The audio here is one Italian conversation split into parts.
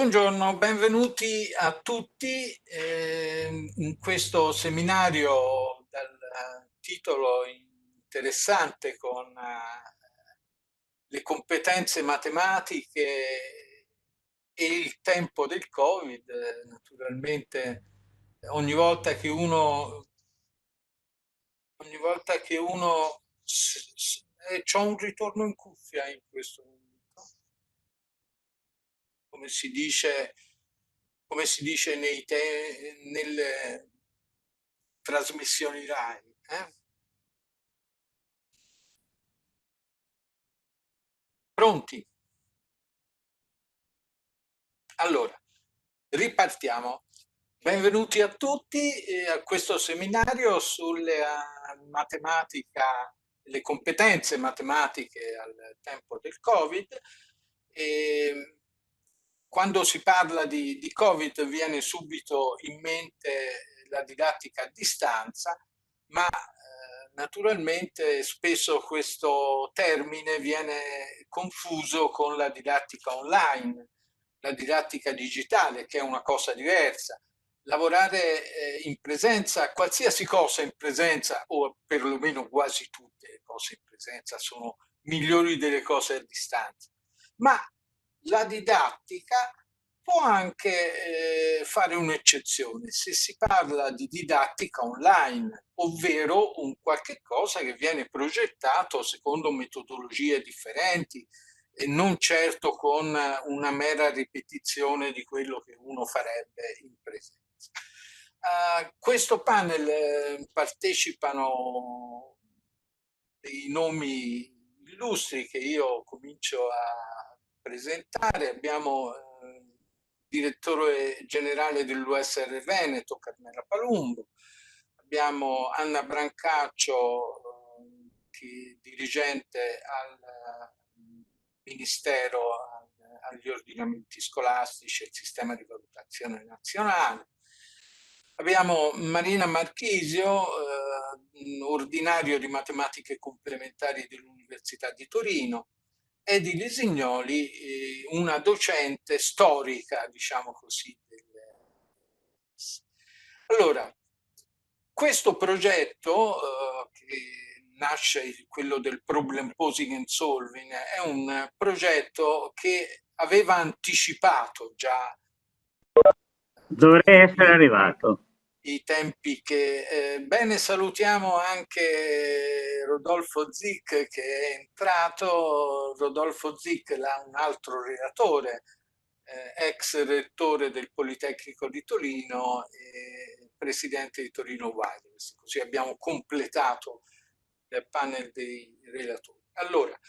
Buongiorno, benvenuti a tutti in questo seminario dal titolo interessante con le competenze matematiche e il tempo del Covid. Naturalmente ogni volta che c'ho un ritorno in cuffia in questo momento, come si dice, nelle trasmissioni Rai. Pronti? Allora, ripartiamo. Benvenuti a tutti a questo seminario sulle matematica, le competenze matematiche al tempo del Covid. E quando si parla di Covid viene subito in mente la didattica a distanza, ma naturalmente spesso questo termine viene confuso con la didattica online, la didattica digitale, che è una cosa diversa. Lavorare in presenza, qualsiasi cosa in presenza, o perlomeno quasi tutte le cose in presenza, sono migliori delle cose a distanza. Ma la didattica può anche fare un'eccezione se si parla di didattica online, ovvero un qualche cosa che viene progettato secondo metodologie differenti e non certo con una mera ripetizione di quello che uno farebbe in presenza. A questo panel partecipano dei nomi illustri che io comincio a presentare. Abbiamo il direttore generale dell'USR Veneto, Carmela Palumbo, abbiamo Anna Brancaccio, dirigente al Ministero, agli ordinamenti scolastici e al sistema di valutazione nazionale. Abbiamo Marina Marchisio, ordinario di matematiche complementari dell'Università di Torino, e di Lisignoli, una docente storica, diciamo così. Allora, questo progetto, che nasce, quello del Problem Posing and Solving, è un progetto che aveva anticipato già dovrei essere arrivato. I tempi che bene. Salutiamo anche Rodolfo Zic che è entrato. Rodolfo Zic, un altro relatore, ex rettore del Politecnico di Torino e presidente di Torino Wireless. Così abbiamo completato il panel dei relatori. Allora,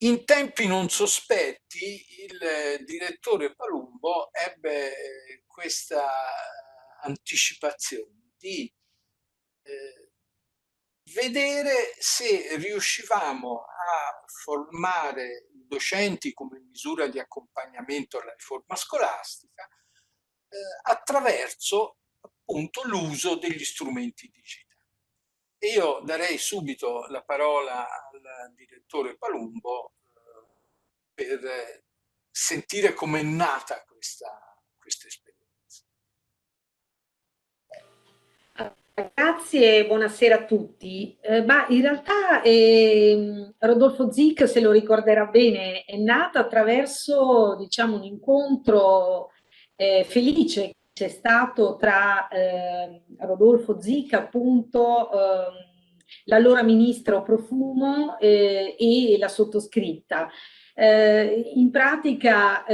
in tempi non sospetti il direttore Palumbo ebbe questa anticipazione di vedere se riuscivamo a formare i docenti come misura di accompagnamento alla riforma scolastica attraverso appunto l'uso degli strumenti digitali. E io darei subito la parola al direttore Palumbo per sentire com'è nata questa esperienza. Grazie e buonasera a tutti. Ma in realtà Rodolfo Zic, se lo ricorderà bene, è nato attraverso, diciamo, un incontro felice che c'è stato tra Rodolfo Zic, appunto, l'allora ministro Profumo e la sottoscritta. In pratica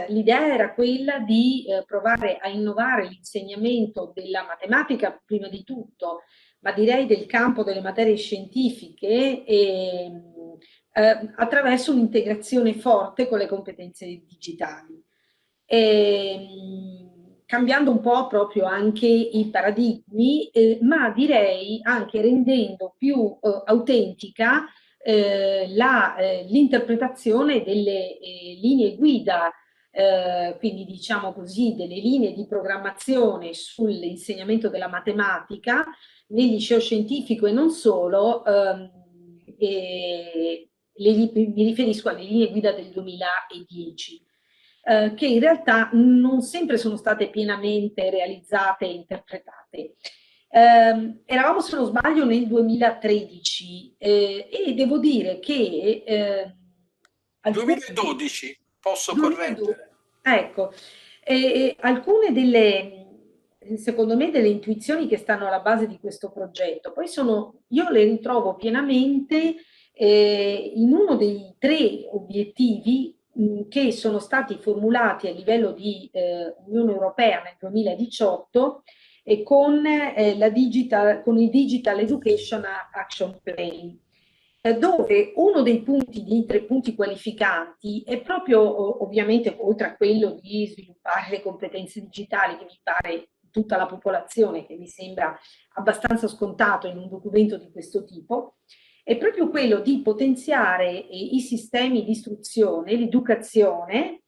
l'idea era quella di provare a innovare l'insegnamento della matematica prima di tutto, ma direi del campo delle materie scientifiche attraverso un'integrazione forte con le competenze digitali. Cambiando un po' proprio anche i paradigmi, ma direi anche rendendo più autentica l'interpretazione delle linee guida, quindi diciamo così, delle linee di programmazione sull'insegnamento della matematica nel liceo scientifico e non solo, mi riferisco alle linee guida del 2010, che in realtà non sempre sono state pienamente realizzate e interpretate. Eravamo, se non sbaglio, nel 2013 e devo dire che 2012, posso correggere? Ecco, alcune delle, secondo me, delle intuizioni che stanno alla base di questo progetto, poi io le ritrovo pienamente in uno dei 3 obiettivi che sono stati formulati a livello di Unione Europea nel 2018 e con il Digital Education Action Plan, dove uno dei punti, dei 3 punti qualificanti è proprio, ovviamente, oltre a quello di sviluppare le competenze digitali, che mi pare tutta la popolazione, che mi sembra abbastanza scontato in un documento di questo tipo, è proprio quello di potenziare i sistemi di istruzione, l'educazione,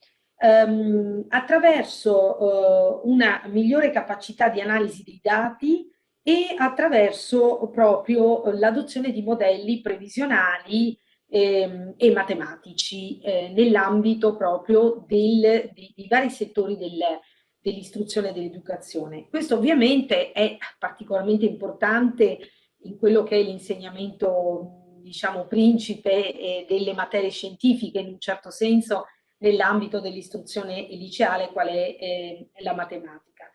attraverso una migliore capacità di analisi dei dati e attraverso proprio l'adozione di modelli previsionali e matematici nell'ambito proprio dei vari settori dell'istruzione e dell'educazione. Questo ovviamente è particolarmente importante in quello che è l'insegnamento, diciamo, principe delle materie scientifiche, in un certo senso, nell'ambito dell'istruzione liceale, qual è la matematica.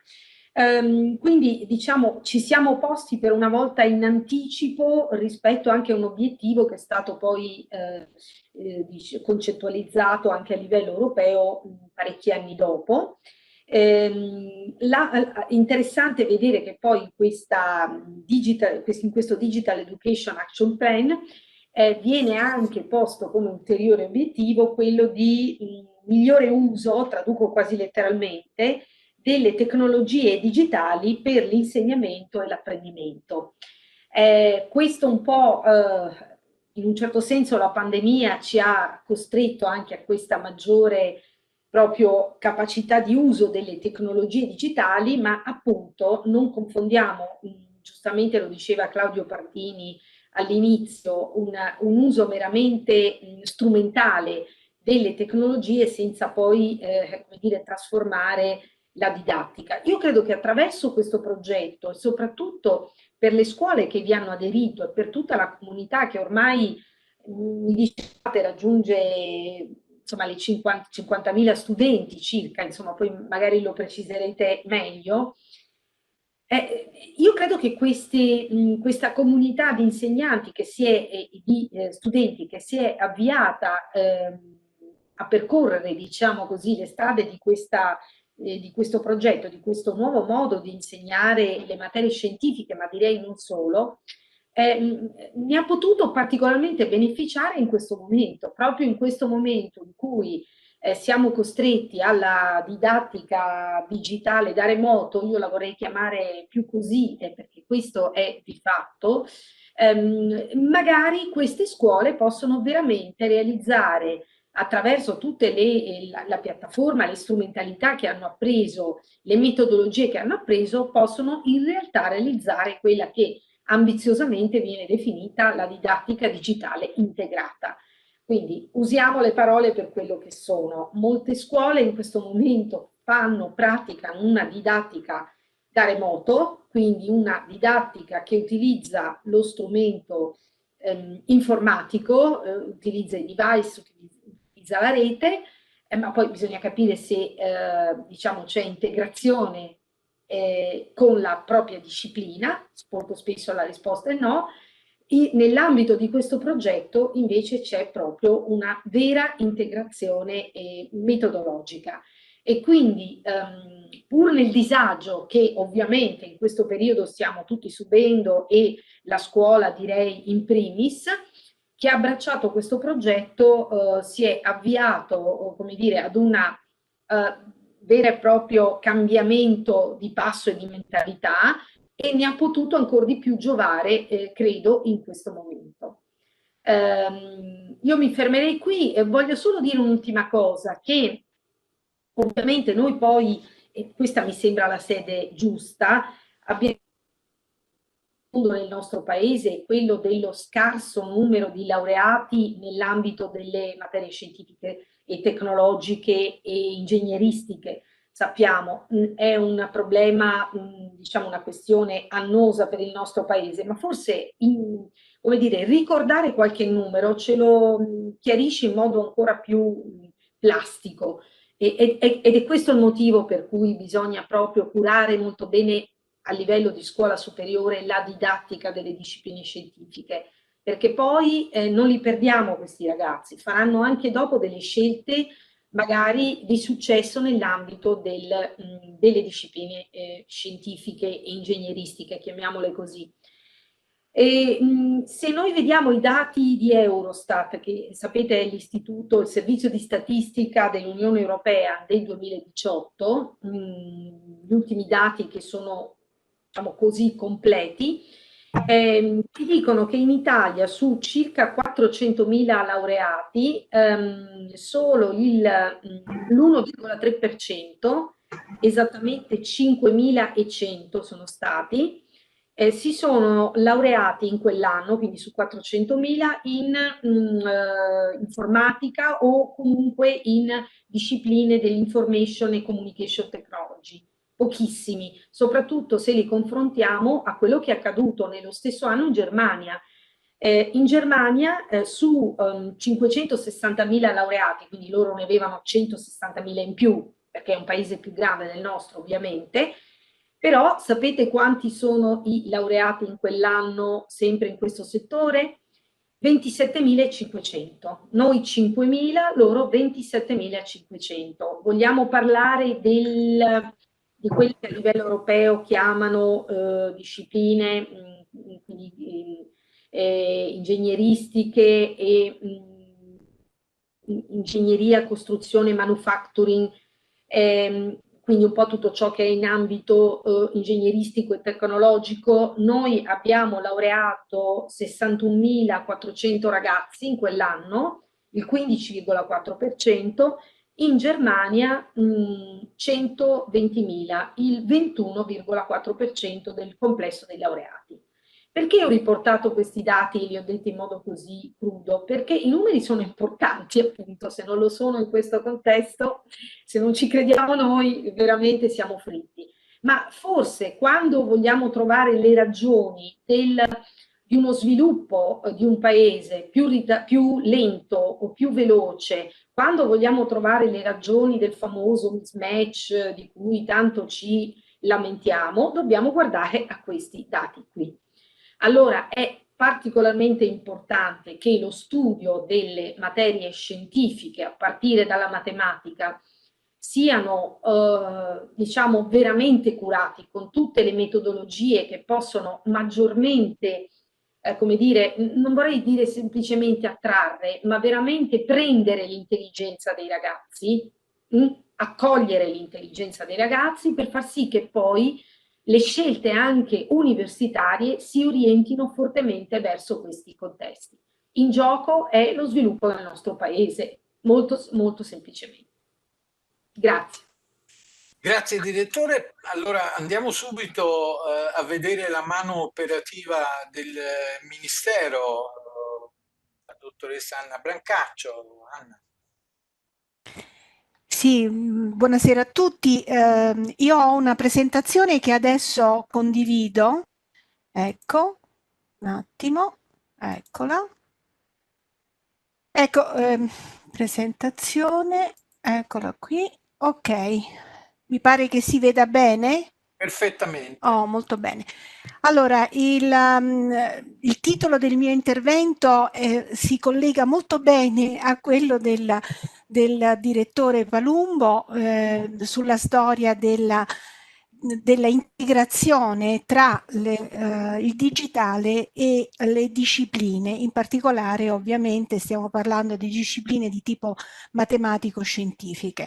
Quindi, diciamo, ci siamo posti per una volta in anticipo rispetto anche a un obiettivo che è stato poi concettualizzato anche a livello europeo parecchi anni dopo. Interessante vedere che poi in questo Digital Education Action Plan viene anche posto come ulteriore obiettivo quello di migliore uso, traduco quasi letteralmente, delle tecnologie digitali per l'insegnamento e l'apprendimento. Questo un po', in un certo senso, la pandemia ci ha costretto anche a questa maggiore proprio capacità di uso delle tecnologie digitali, ma appunto non confondiamo, giustamente lo diceva Claudio Partini all'inizio, un uso meramente strumentale delle tecnologie senza poi come dire, trasformare la didattica. Io credo che attraverso questo progetto, e soprattutto per le scuole che vi hanno aderito e per tutta la comunità che ormai, mi dicevate, raggiunge insomma le 50.000 studenti circa, insomma poi magari lo preciserete meglio, io credo che questa comunità di insegnanti che si è, di studenti che si è avviata a percorrere, diciamo così, le strade di questo progetto, di questo nuovo modo di insegnare le materie scientifiche, ma direi non solo, ne ha potuto particolarmente beneficiare in questo momento, proprio in questo momento in cui siamo costretti alla didattica digitale da remoto, io la vorrei chiamare più così, perché questo è di fatto, magari queste scuole possono veramente realizzare attraverso tutte la piattaforma, le strumentalità che hanno appreso, le metodologie che hanno appreso, possono in realtà realizzare quella che ambiziosamente viene definita la didattica digitale integrata. Quindi usiamo le parole per quello che sono. Molte scuole in questo momento praticano una didattica da remoto, quindi una didattica che utilizza lo strumento informatico, utilizza i device, utilizza la rete, ma poi bisogna capire se diciamo, c'è integrazione con la propria disciplina, molto spesso la risposta è no. Nell'ambito di questo progetto invece c'è proprio una vera integrazione metodologica e quindi pur nel disagio che ovviamente in questo periodo stiamo tutti subendo e la scuola direi in primis, chi ha abbracciato questo progetto si è avviato, come dire, ad una vero e proprio cambiamento di passo e di mentalità e ne ha potuto ancora di più giovare, credo, in questo momento. Io mi fermerei qui e voglio solo dire un'ultima cosa, che ovviamente noi poi, e questa mi sembra la sede giusta, abbiamo fondo nel nostro paese è quello dello scarso numero di laureati nell'ambito delle materie scientifiche e tecnologiche e ingegneristiche. Sappiamo, è un problema, diciamo una questione annosa per il nostro paese, ma forse come dire, ricordare qualche numero ce lo chiarisce in modo ancora più plastico. Ed è questo il motivo per cui bisogna proprio curare molto bene a livello di scuola superiore la didattica delle discipline scientifiche, perché poi non li perdiamo questi ragazzi, faranno anche dopo delle scelte magari di successo nell'ambito delle discipline scientifiche e ingegneristiche, chiamiamole così. Se noi vediamo i dati di Eurostat, che sapete è l'istituto, il servizio di statistica dell'Unione Europea del 2018, gli ultimi dati che sono, diciamo così, completi, ci dicono che in Italia su circa 400.000 laureati solo l'1,3%, esattamente 5.100 sono stati, si sono laureati in quell'anno, quindi su 400.000, in informatica o comunque in discipline dell'information e communication technology. Pochissimi, soprattutto se li confrontiamo a quello che è accaduto nello stesso anno in Germania. In Germania su 560.000 laureati, quindi loro ne avevano 160.000 in più, perché è un paese più grande del nostro ovviamente, però sapete quanti sono i laureati in quell'anno sempre in questo settore? 27.500. Noi 5.000, loro 27.500. Vogliamo parlare di quelli che a livello europeo chiamano discipline quindi, ingegneristiche e ingegneria, costruzione, manufacturing, quindi un po' tutto ciò che è in ambito ingegneristico e tecnologico. Noi abbiamo laureato 61.400 ragazzi in quell'anno, il 15,4%, in Germania 120.000, il 21,4% del complesso dei laureati. Perché ho riportato questi dati e li ho detti in modo così crudo? Perché i numeri sono importanti, appunto, se non lo sono in questo contesto, se non ci crediamo noi, veramente siamo fritti. Ma forse quando vogliamo trovare le ragioni di uno sviluppo di un paese più lento o più veloce, quando vogliamo trovare le ragioni del famoso mismatch di cui tanto ci lamentiamo, dobbiamo guardare a questi dati qui. Allora è particolarmente importante che lo studio delle materie scientifiche a partire dalla matematica siano diciamo veramente curati con tutte le metodologie che possono maggiormente come dire, non vorrei dire semplicemente attrarre, ma veramente prendere l'intelligenza dei ragazzi, accogliere l'intelligenza dei ragazzi per far sì che poi le scelte anche universitarie si orientino fortemente verso questi contesti. In gioco è lo sviluppo del nostro paese, molto, molto semplicemente. Grazie. Grazie direttore. Allora andiamo subito a vedere la mano operativa del Ministero, la dottoressa Anna Brancaccio. Anna. Sì, buonasera a tutti. Io ho una presentazione che adesso condivido. Ecco, un attimo, eccola. Ecco, presentazione, eccola qui. Ok, mi pare che si veda bene. Perfettamente. Oh, molto bene. Allora, il titolo del mio intervento si collega molto bene a quello del direttore Palumbo sulla storia della integrazione tra il digitale e le discipline. In particolare, ovviamente, stiamo parlando di discipline di tipo matematico-scientifiche.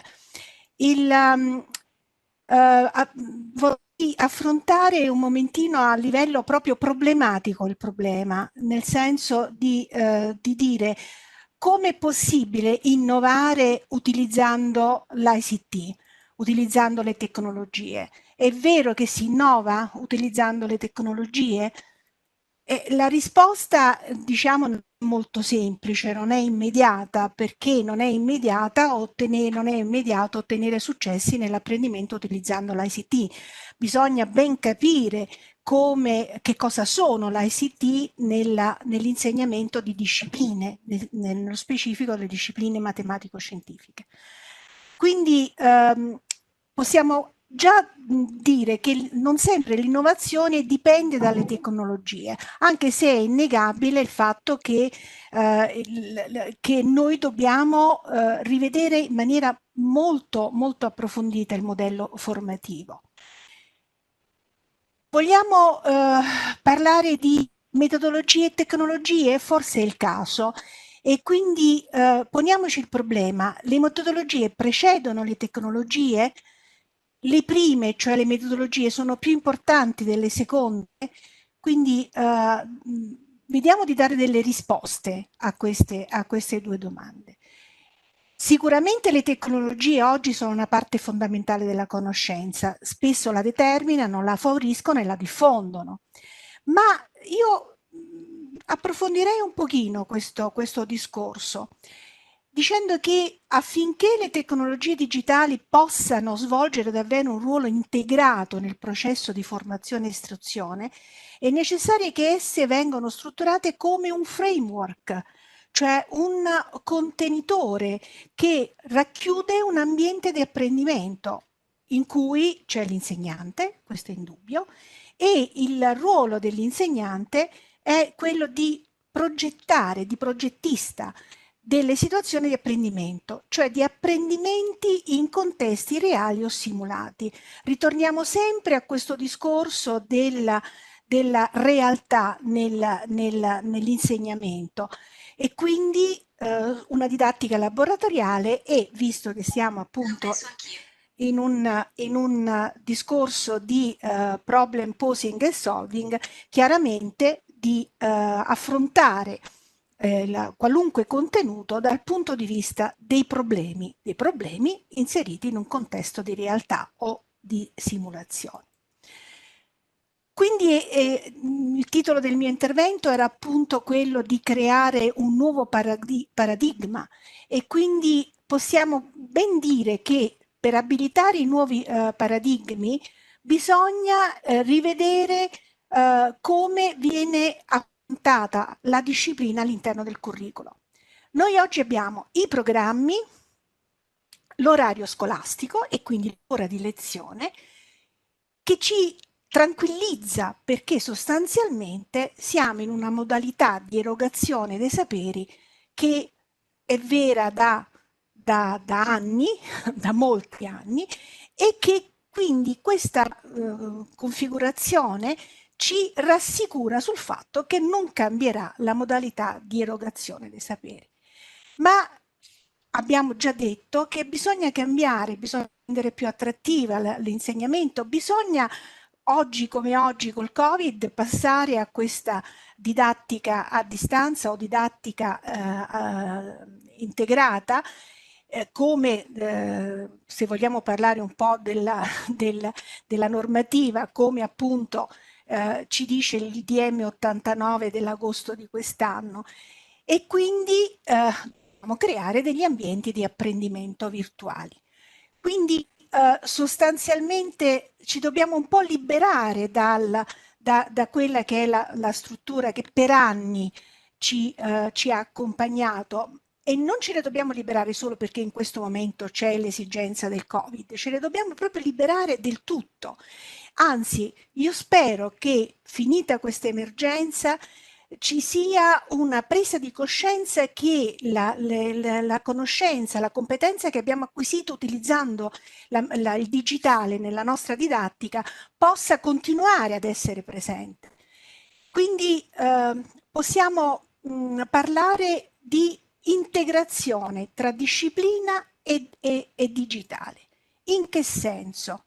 Vorrei affrontare un momentino a livello proprio problematico il problema, nel senso di dire come è possibile innovare utilizzando l'ICT, utilizzando le tecnologie. È vero che si innova utilizzando le tecnologie? E la risposta, diciamo, non è molto semplice, non è immediata, perché non è non è immediato ottenere successi nell'apprendimento utilizzando l'ICT. Bisogna ben capire che cosa sono l'ICT nell'insegnamento di discipline, nello specifico le discipline matematico-scientifiche. Quindi possiamo già dire che non sempre l'innovazione dipende dalle tecnologie, anche se è innegabile il fatto che noi dobbiamo rivedere in maniera molto, molto approfondita il modello formativo. Vogliamo parlare di metodologie e tecnologie? Forse è il caso. E quindi poniamoci il problema: le metodologie precedono le tecnologie? Le prime, cioè le metodologie, sono più importanti delle seconde? Quindi vediamo di dare delle risposte a queste due domande. Sicuramente le tecnologie oggi sono una parte fondamentale della conoscenza, spesso la determinano, la favoriscono e la diffondono. Ma io approfondirei un pochino questo discorso, dicendo che affinché le tecnologie digitali possano svolgere davvero un ruolo integrato nel processo di formazione e istruzione, è necessario che esse vengano strutturate come un framework, cioè un contenitore che racchiude un ambiente di apprendimento in cui c'è l'insegnante, questo è indubbio, e il ruolo dell'insegnante è quello di progettare, di progettista delle situazioni di apprendimento, cioè di apprendimenti in contesti reali o simulati. Ritorniamo sempre a questo discorso della realtà nell'insegnamento e quindi una didattica laboratoriale e, visto che siamo appunto in un discorso di problem posing e solving, chiaramente di affrontare qualunque contenuto dal punto di vista dei problemi inseriti in un contesto di realtà o di simulazione. Quindi il titolo del mio intervento era appunto quello di creare un nuovo paradigma e quindi possiamo ben dire che per abilitare i nuovi paradigmi bisogna rivedere come viene affrontata la disciplina all'interno del curriculum. Noi oggi abbiamo i programmi, l'orario scolastico e quindi l'ora di lezione che ci tranquillizza perché sostanzialmente siamo in una modalità di erogazione dei saperi che è vera da anni, da molti anni, e che quindi questa configurazione ci rassicura sul fatto che non cambierà la modalità di erogazione dei saperi. Ma abbiamo già detto che bisogna cambiare, bisogna rendere più attrattiva l'insegnamento, bisogna oggi come oggi col Covid passare a questa didattica a distanza o didattica integrata, come se vogliamo parlare un po' della normativa, come appunto ci dice il DM 89 dell'agosto di quest'anno, e quindi dobbiamo creare degli ambienti di apprendimento virtuali. Quindi sostanzialmente ci dobbiamo un po' liberare da quella che è la struttura che per anni ci ha accompagnato, e non ce ne dobbiamo liberare solo perché in questo momento c'è l'esigenza del Covid, ce ne dobbiamo proprio liberare del tutto. Anzi, io spero che finita questa emergenza ci sia una presa di coscienza che la conoscenza, la competenza che abbiamo acquisito utilizzando il digitale nella nostra didattica possa continuare ad essere presente. Quindi possiamo parlare di integrazione tra disciplina e digitale. In che senso?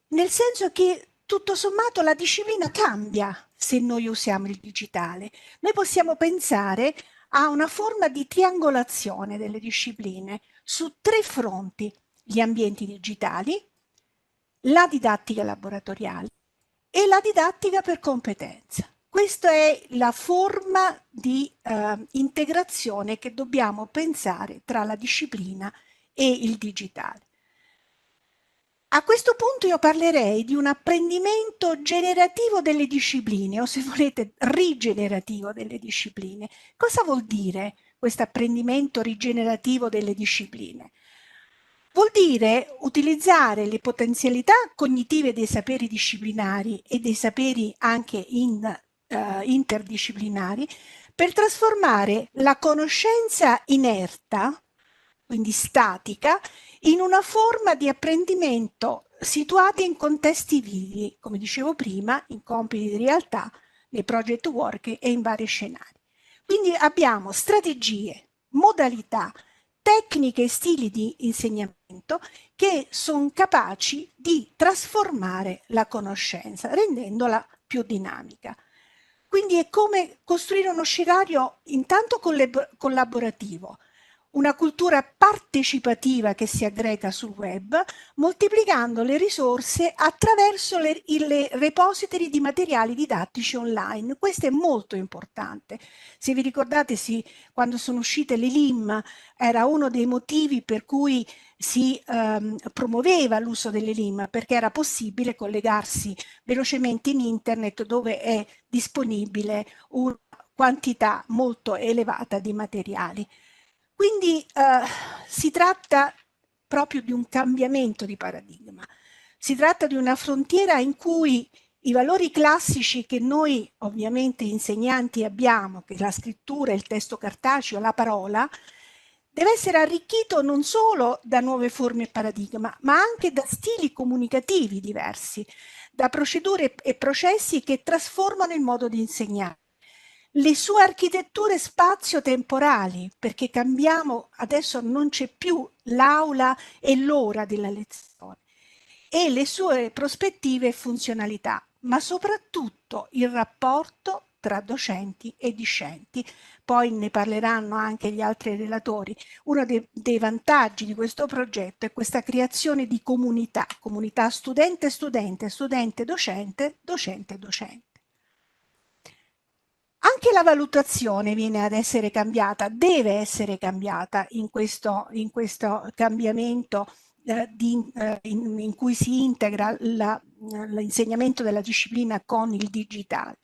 Nel senso che tutto sommato la disciplina cambia se noi usiamo il digitale. Noi possiamo pensare a una forma di triangolazione delle discipline su 3 fronti: gli ambienti digitali, la didattica laboratoriale e la didattica per competenza. Questa è la forma di integrazione che dobbiamo pensare tra la disciplina e il digitale. A questo punto io parlerei di un apprendimento generativo delle discipline, o se volete rigenerativo delle discipline. Cosa vuol dire questo apprendimento rigenerativo delle discipline? Vuol dire utilizzare le potenzialità cognitive dei saperi disciplinari e dei saperi anche interdisciplinari per trasformare la conoscenza inerta, quindi statica, in una forma di apprendimento situata in contesti vivi, come dicevo prima, in compiti di realtà, nei project work e in vari scenari. Quindi abbiamo strategie, modalità, tecniche e stili di insegnamento che sono capaci di trasformare la conoscenza, rendendola più dinamica. Quindi è come costruire uno scenario intanto collaborativo, una cultura partecipativa che si aggrega sul web, moltiplicando le risorse attraverso le repository di materiali didattici online. Questo è molto importante. Se vi ricordate, quando sono uscite le LIM, era uno dei motivi per cui si promuoveva l'uso delle LIM, perché era possibile collegarsi velocemente in internet dove è disponibile una quantità molto elevata di materiali. Quindi si tratta proprio di un cambiamento di paradigma. Si tratta di una frontiera in cui i valori classici che noi ovviamente insegnanti abbiamo, che la scrittura, il testo cartaceo, la parola, deve essere arricchito non solo da nuove forme e paradigma, ma anche da stili comunicativi diversi, da procedure e processi che trasformano il modo di insegnare. Le sue architetture spazio-temporali, perché cambiamo, adesso non c'è più l'aula e l'ora della lezione, e le sue prospettive e funzionalità, ma soprattutto il rapporto tra docenti e discenti. Poi ne parleranno anche gli altri relatori. Uno dei vantaggi di questo progetto è questa creazione di comunità studente-studente, studente-docente, docente-docente. Anche la valutazione viene ad essere cambiata, deve essere cambiata in questo cambiamento in cui si integra l'insegnamento della disciplina con il digitale.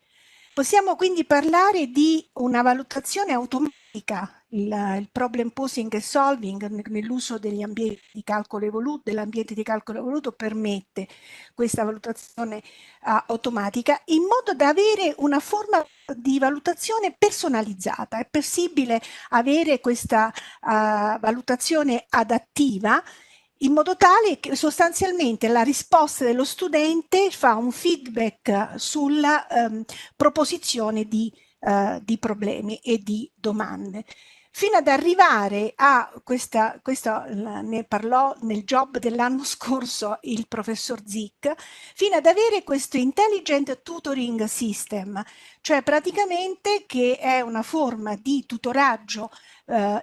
Possiamo quindi parlare di una valutazione automatica, il problem posing e solving nell'uso degli ambienti di calcolo evoluto, dell'ambiente di calcolo evoluto permette questa valutazione automatica in modo da avere una forma di valutazione personalizzata. È possibile avere questa valutazione adattiva in modo tale che sostanzialmente la risposta dello studente fa un feedback sulla proposizione di problemi e di domande. Fino ad arrivare a questo ne parlò nel job dell'anno scorso il professor Zick, fino ad avere questo Intelligent Tutoring System, cioè praticamente che è una forma di tutoraggio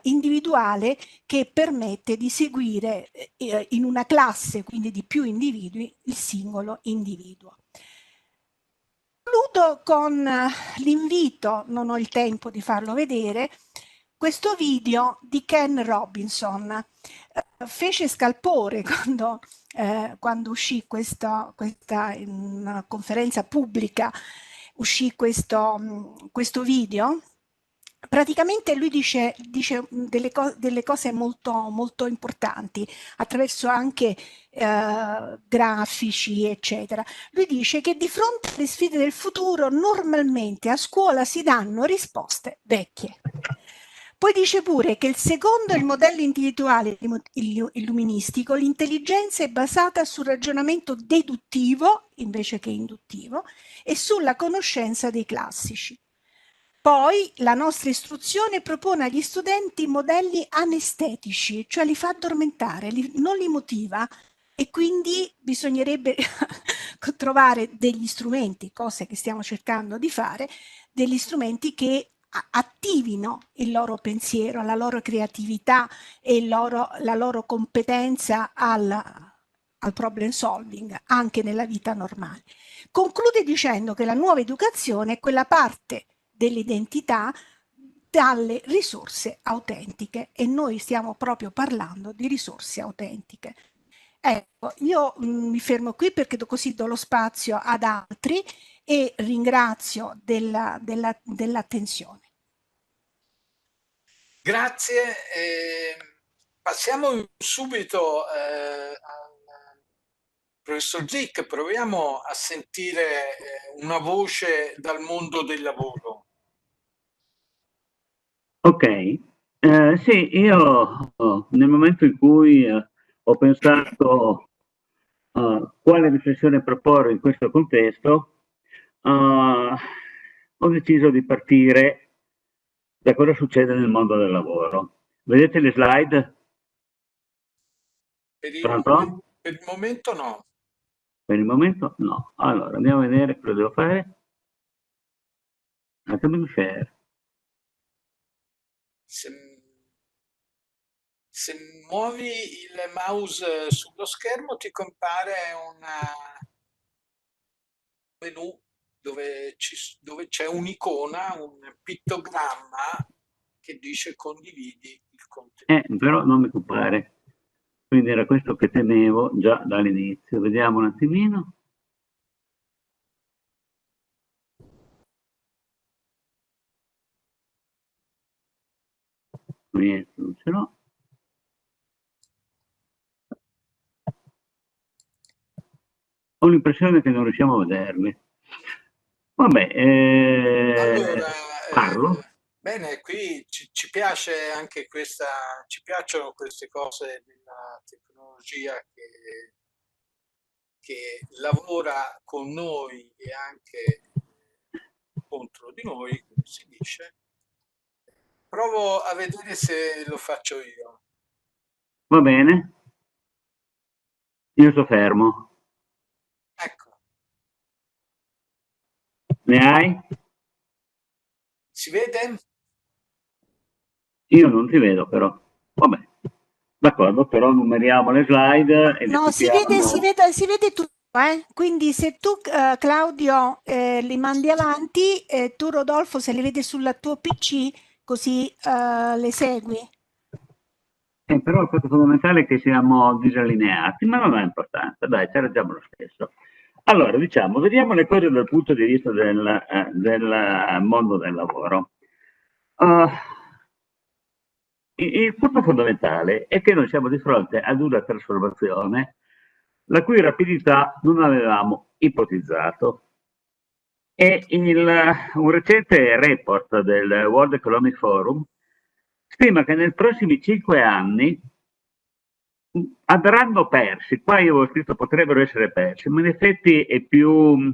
individuale che permette di seguire in una classe, quindi di più individui, il singolo individuo. Concludo con l'invito, non ho il tempo di farlo vedere, questo video di Ken Robinson. Fece scalpore quando uscì questa in una conferenza pubblica, uscì questo video. Praticamente lui dice delle cose molto, molto importanti attraverso anche grafici, eccetera. Lui dice che di fronte alle sfide del futuro normalmente a scuola si danno risposte vecchie. Poi dice pure che secondo il modello individuale illuministico l'intelligenza è basata sul ragionamento deduttivo invece che induttivo e sulla conoscenza dei classici. Poi la nostra istruzione propone agli studenti modelli anestetici, cioè li fa addormentare, non li motiva e quindi bisognerebbe trovare degli strumenti, cose che stiamo cercando di fare, degli strumenti che attivino il loro pensiero, la loro creatività e la loro competenza al problem solving anche nella vita normale. Conclude dicendo che la nuova educazione è quella parte dell'identità dalle risorse autentiche, e noi stiamo proprio parlando di risorse autentiche. Ecco, io mi fermo qui perché così do lo spazio ad altri e ringrazio dell'attenzione. Grazie. Passiamo subito al professor Zick, proviamo a sentire una voce dal mondo del lavoro. Ok, sì, io nel momento in cui ho pensato quale riflessione proporre in questo contesto, ho deciso di partire da cosa succede nel mondo del lavoro. Vedete le slide? Per il Pronto? momento no. Per il momento no. Allora, andiamo a vedere cosa devo fare. Fatemi share. Se muovi il mouse sullo schermo ti compare un menu dove c'è un'icona, un pittogramma che dice condividi il contenuto. Però non mi compare. Quindi era questo che temevo già dall'inizio. Vediamo un attimino. Niente, non ce l'ho. Ho l'impressione che non riusciamo a vederli. Vabbè, Allora, parlo. bene, qui ci piace anche ci piacciono queste cose della tecnologia che lavora con noi e anche contro di noi, come si dice. Provo a vedere se lo faccio io. Va bene. Io sto fermo. Ecco. Ne hai? Si vede? Io non ti vedo però. Vabbè. D'accordo, però numeriamo le slide e No, si vede tutto. Quindi se tu Claudio li mandi avanti, tu Rodolfo se li vedi sul tuo PC così le segui. Però il fatto fondamentale è che siamo disallineati, ma non ha importanza, dai, ci arrangiamo lo stesso. Allora, diciamo, vediamo le cose dal punto di vista del mondo del lavoro. Il punto fondamentale è che noi siamo di fronte ad una trasformazione la cui rapidità non avevamo ipotizzato. E un recente report del World Economic Forum stima che nei prossimi 5 anni andranno persi, qua io ho scritto potrebbero essere persi, ma in effetti è più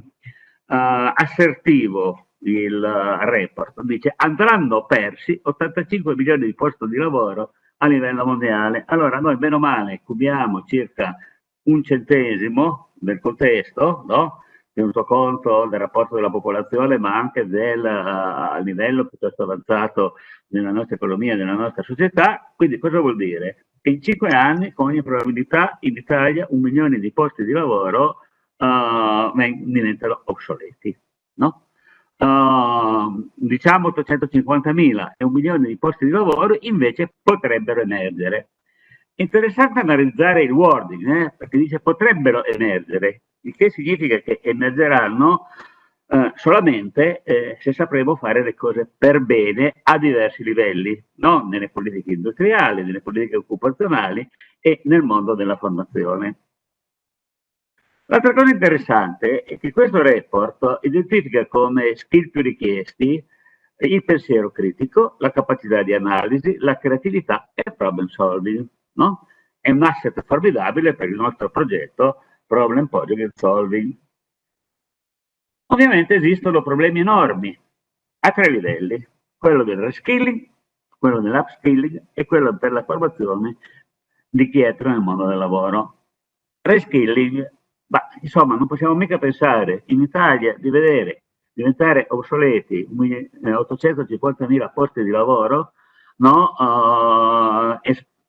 assertivo il report, dice andranno persi 85 milioni di posti di lavoro a livello mondiale. Allora noi bene o male cubiamo circa 1/100 del contesto, no? Tenuto conto del rapporto della popolazione, ma anche del livello piuttosto avanzato nella nostra economia, nella nostra società. Quindi cosa vuol dire? Che in 5 anni, con ogni probabilità, in Italia 1 milione di posti di lavoro diventano obsoleti, no? Diciamo 850.000 e 1 milione di posti di lavoro invece potrebbero emergere. Interessante analizzare il wording, perché dice potrebbero emergere, il che significa che emergeranno solamente se sapremo fare le cose per bene a diversi livelli, no? Nelle politiche industriali, nelle politiche occupazionali e nel mondo della formazione. L'altra cosa interessante è che questo report identifica come skill più richiesti il pensiero critico, la capacità di analisi, la creatività e il problem solving, no? È un asset formidabile per il nostro progetto Problem Project Solving. Ovviamente esistono problemi enormi a 3 livelli, quello del reskilling, quello dell'upskilling e quello per la formazione di chi entra nel mondo del lavoro. Reskilling, insomma non possiamo mica pensare in Italia di vedere diventare obsoleti 850.000 posti di lavoro, no?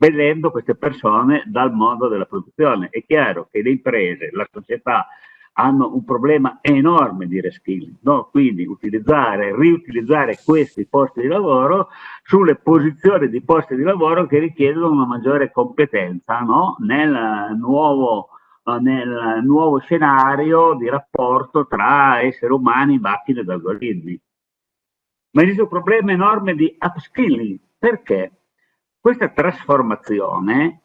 espellendo queste persone dal mondo della produzione. È chiaro che le imprese, la società hanno un problema enorme di reskilling, no? Quindi riutilizzare questi posti di lavoro sulle posizioni di posti di lavoro che richiedono una maggiore competenza, no? Nel nuovo scenario di rapporto tra esseri umani, macchine ed algoritmi. Ma esiste un problema enorme di upskilling. Perché? Questa trasformazione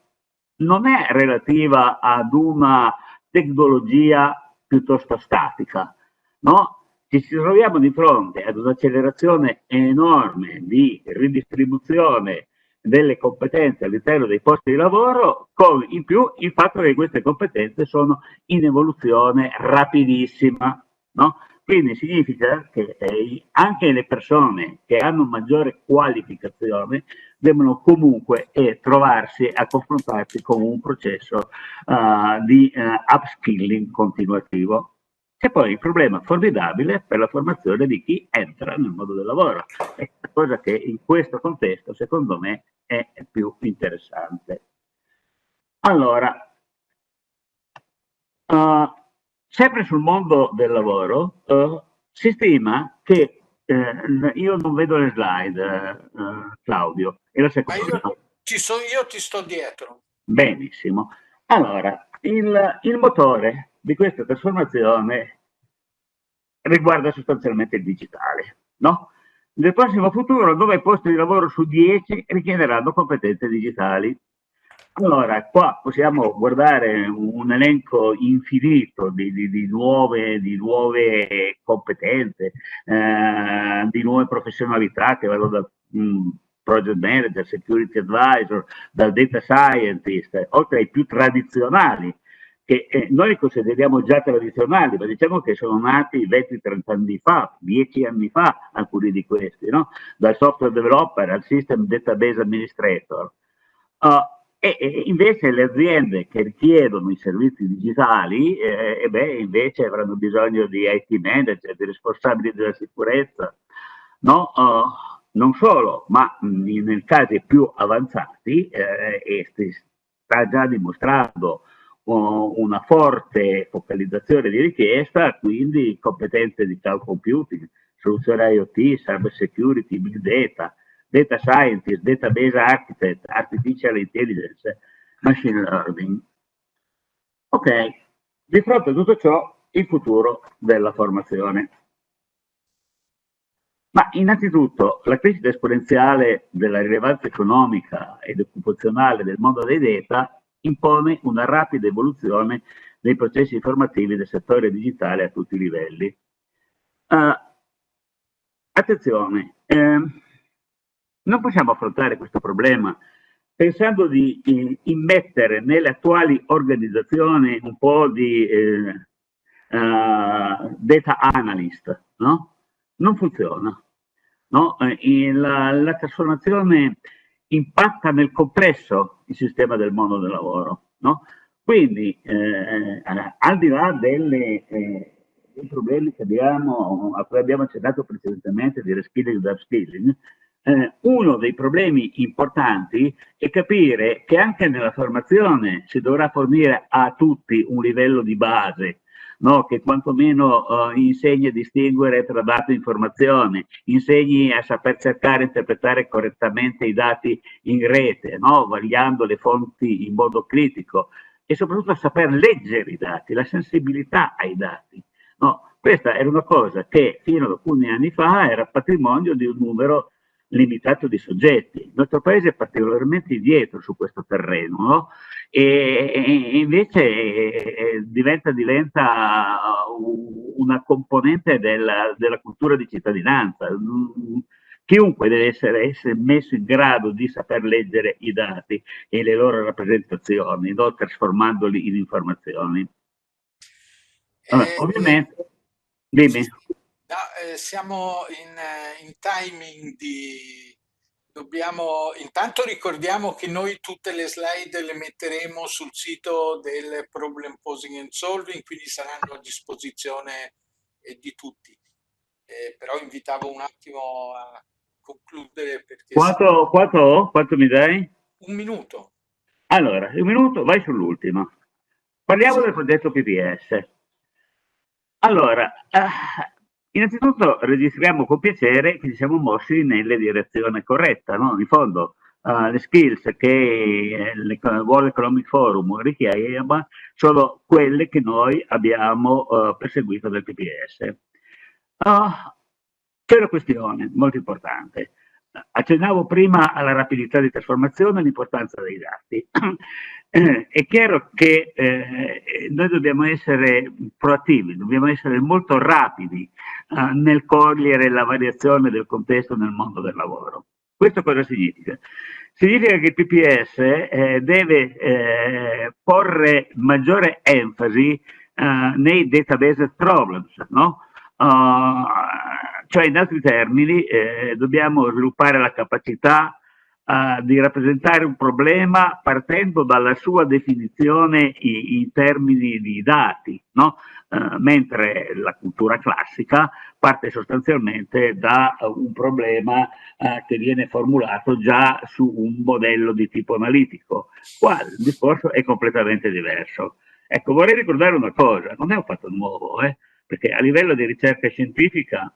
non è relativa ad una tecnologia piuttosto statica, no? Ci troviamo di fronte ad un'accelerazione enorme di ridistribuzione delle competenze all'interno dei posti di lavoro, con in più il fatto che queste competenze sono in evoluzione rapidissima, no? Quindi significa che anche le persone che hanno maggiore qualificazione devono comunque trovarsi a confrontarsi con un processo di upskilling continuativo. C'è poi il problema formidabile per la formazione di chi entra nel mondo del lavoro, è una cosa che in questo contesto secondo me è più interessante. Allora, sempre sul mondo del lavoro si stima che io non vedo le slide, Claudio, è la seconda. Ma io ti sto dietro. Benissimo. Allora, il motore di questa trasformazione riguarda sostanzialmente il digitale, no? Nel prossimo futuro 9 posti di lavoro su 10 richiederanno competenze digitali. Allora, qua possiamo guardare un elenco infinito di nuove competenze, di nuove professionalità che vanno dal project manager, security advisor, dal data scientist, oltre ai più tradizionali, che noi consideriamo già tradizionali, ma diciamo che sono nati 20-30 anni fa, 10 anni fa, alcuni di questi, no? Dal software developer al system database administrator. E invece le aziende che richiedono i servizi digitali, invece avranno bisogno di IT manager, di responsabili della sicurezza, no? Non solo, ma nei casi più avanzati sta già dimostrando una forte focalizzazione di richiesta, quindi competenze di cloud computing, soluzioni IoT, cyber security, big data, data scientist, database architect, artificial intelligence, machine learning. Ok, di fronte a tutto ciò, il futuro della formazione. Ma innanzitutto la crescita esponenziale della rilevanza economica ed occupazionale del mondo dei data impone una rapida evoluzione dei processi informativi del settore digitale a tutti i livelli. Attenzione, non possiamo affrontare questo problema pensando di immettere nelle attuali organizzazioni un po' di data analyst, no? Non funziona. No? La trasformazione impatta nel complesso il sistema del mondo del lavoro, no? Quindi al di là dei problemi a cui abbiamo accennato precedentemente di reskilling ed upskilling, uno dei problemi importanti è capire che anche nella formazione si dovrà fornire a tutti un livello di base, no? Che quantomeno insegni a distinguere tra dato e informazione, insegni a saper cercare e interpretare correttamente i dati in rete, no? Vagliando le fonti in modo critico e soprattutto a saper leggere i dati, la sensibilità ai dati. No? Questa era una cosa che fino ad alcuni anni fa era patrimonio di un numero limitato di soggetti. Il nostro paese è particolarmente indietro su questo terreno, no? E invece diventa una componente della cultura di cittadinanza. Chiunque deve essere messo in grado di saper leggere i dati e le loro rappresentazioni, no? Trasformandoli in informazioni. Ovviamente, dimmi. No, siamo in timing intanto ricordiamo che noi tutte le slide le metteremo sul sito del Problem Posing and Solving, quindi saranno a disposizione di tutti. Però invitavo un attimo a concludere perché... Quanto mi dai? Un minuto. Allora, un minuto, vai sull'ultimo. Parliamo del progetto PPS. Allora, innanzitutto registriamo con piacere che ci siamo mossi nella direzione corretta, no? In fondo, le skills che il World Economic Forum richiama sono quelle che noi abbiamo perseguito nel PPS. C'è una questione molto importante. Accennavo prima alla rapidità di trasformazione e all'importanza dei dati. È chiaro che noi dobbiamo essere proattivi, dobbiamo essere molto rapidi nel cogliere la variazione del contesto nel mondo del lavoro. Questo cosa significa? Significa che il PPS deve porre maggiore enfasi nei database problems, no? Cioè, in altri termini, dobbiamo sviluppare la capacità di rappresentare un problema partendo dalla sua definizione in termini di dati, no? Mentre la cultura classica parte sostanzialmente da un problema che viene formulato già su un modello di tipo analitico. Qua il discorso è completamente diverso. Ecco, vorrei ricordare una cosa, non è un fatto nuovo, perché a livello di ricerca scientifica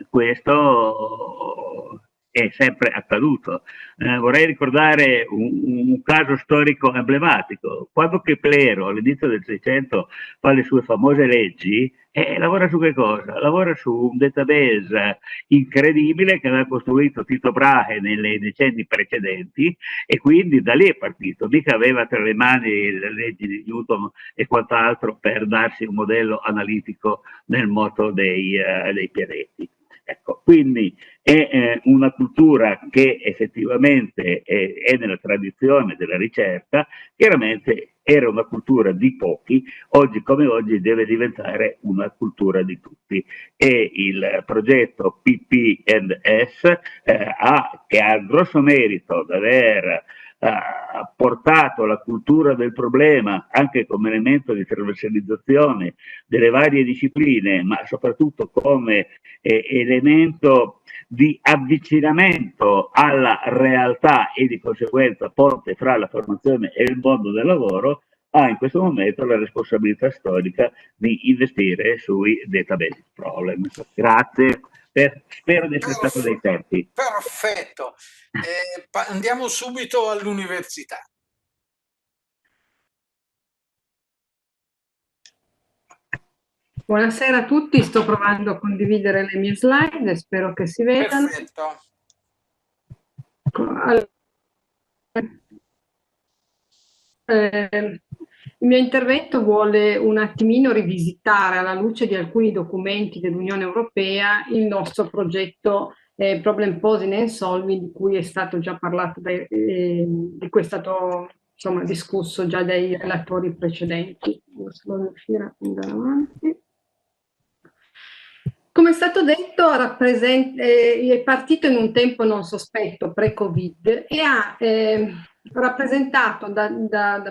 questo è sempre accaduto. Vorrei ricordare un caso storico emblematico. Quando Keplero all'inizio del 600 fa le sue famose leggi, lavora su che cosa? Lavora su un database incredibile che aveva costruito Tycho Brahe nei decenni precedenti, e quindi da lì è partito. Mica aveva tra le mani le leggi di Newton e quant'altro per darsi un modello analitico nel moto dei pianeti. Ecco, quindi è una cultura che effettivamente è nella tradizione della ricerca. Chiaramente era una cultura di pochi, oggi come oggi deve diventare una cultura di tutti, e il progetto PP&S che ha il grosso merito di aver portato la cultura del problema anche come elemento di trasversalizzazione delle varie discipline, ma soprattutto come elemento di avvicinamento alla realtà e di conseguenza ponte fra la formazione e il mondo del lavoro, ha in questo momento la responsabilità storica di investire sui database problem. Grazie, spero di essere stato dei tempi. Perfetto. Andiamo subito all'università. Buonasera a tutti, sto provando a condividere le mie slide, spero che si vedano. Perfetto. Allora, il mio intervento vuole un attimino rivisitare, alla luce di alcuni documenti dell'Unione Europea, il nostro progetto Problem Posing and Solving, di cui è stato già parlato, di cui è stato insomma discusso già dai relatori precedenti. Devo riuscire a andare avanti. Come è stato detto, è partito in un tempo non sospetto, pre-Covid, e ha rappresentato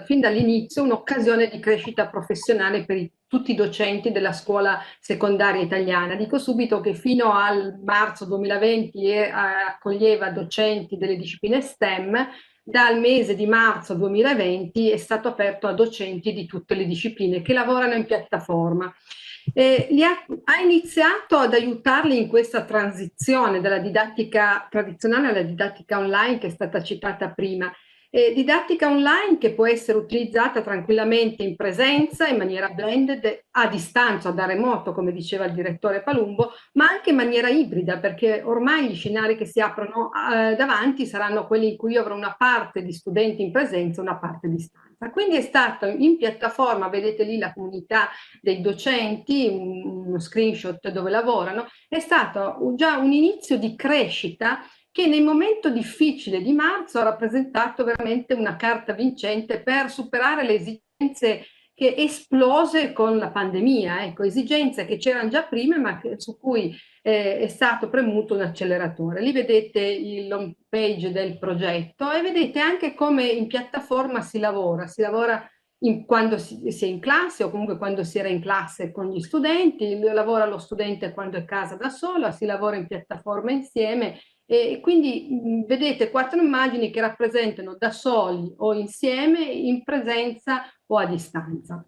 fin dall'inizio un'occasione di crescita professionale per tutti i docenti della scuola secondaria italiana. Dico subito che fino al marzo 2020 accoglieva docenti delle discipline STEM. Dal mese di marzo 2020 è stato aperto a docenti di tutte le discipline che lavorano in piattaforma. Ha iniziato ad aiutarli in questa transizione dalla didattica tradizionale alla didattica online, che è stata citata prima. Didattica online che può essere utilizzata tranquillamente in presenza, in maniera blended, a distanza, da remoto, come diceva il direttore Palumbo, ma anche in maniera ibrida, perché ormai gli scenari che si aprono davanti saranno quelli in cui io avrò una parte di studenti in presenza e una parte a distanza. Quindi è stato in piattaforma, vedete lì la comunità dei docenti, uno screenshot dove lavorano, è stato già un inizio di crescita che nel momento difficile di marzo ha rappresentato veramente una carta vincente per superare le esigenze che esplose con la pandemia, ecco, esigenze che c'erano già prima ma su cui è stato premuto un acceleratore. Lì vedete il home page del progetto e vedete anche come in piattaforma si lavora quando si è in classe o comunque quando si era in classe con gli studenti, lavora lo studente quando è a casa da solo, si lavora in piattaforma insieme E quindi vedete 4 immagini che rappresentano da soli o insieme, in presenza o a distanza.